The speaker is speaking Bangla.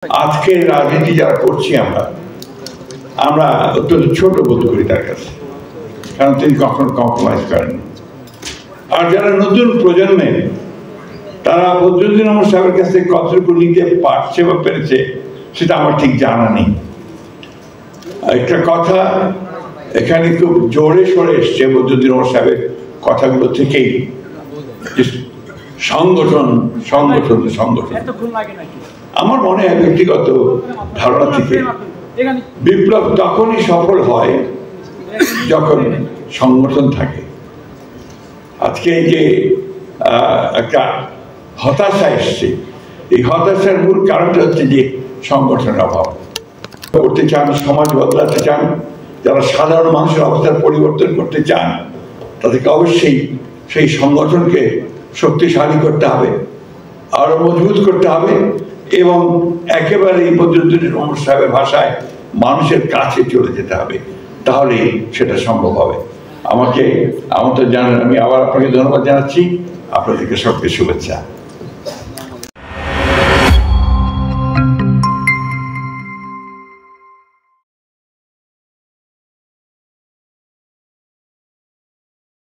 আজকে রাজনীতি যারা করছি আমরা অত্যন্ত ছোট বোধ করি তার কাছে, কারণ তিনি কখনো কম্প্রোমাইজ করেননি। আর যারা নতুন প্রজন্মের, তারা বদরুদ্দীন আহমদ সাহেবের কাছ থেকে কতটুকু নিতে পারছে বা পেরেছে সেটা আমার ঠিক জানা নেই। একটা কথা এখানে খুব জোরে সরে এসছে বদরুদ্দীন আহমদ সাহেবের কথাগুলো থেকেই, সংগঠন সংগঠন সংগঠন। আমার মনে হয় ব্যক্তিগত ধারণা থেকে বিপ্লব তখনই সফল হয় যখন সংগঠন থাকে। আজকে এই যে একটা হতাশা এসছে, এই হতাশার মূল কারণটা হচ্ছে যে সংগঠনের অভাব। করতে চান, সমাজ বদলাতে চান, যারা সাধারণ মানুষের অবস্থার পরিবর্তন করতে চান, তাদেরকে অবশ্যই সেই সংগঠনকে শক্তিশালী করতে হবে, আরো মজবুত করতে হবে এবং একেবারে বদরুদ্দীন আহমদ সাহেবের ভাষায় মানুষের কাছে চলে যেতে হবে, তাহলে সেটা সম্ভব হবে। আমাকে আমন্ত্রণ জানান, আমি আবার আপনাকে ধন্যবাদ জানাচ্ছি, আপনাদেরকে সবকে শুভেচ্ছা।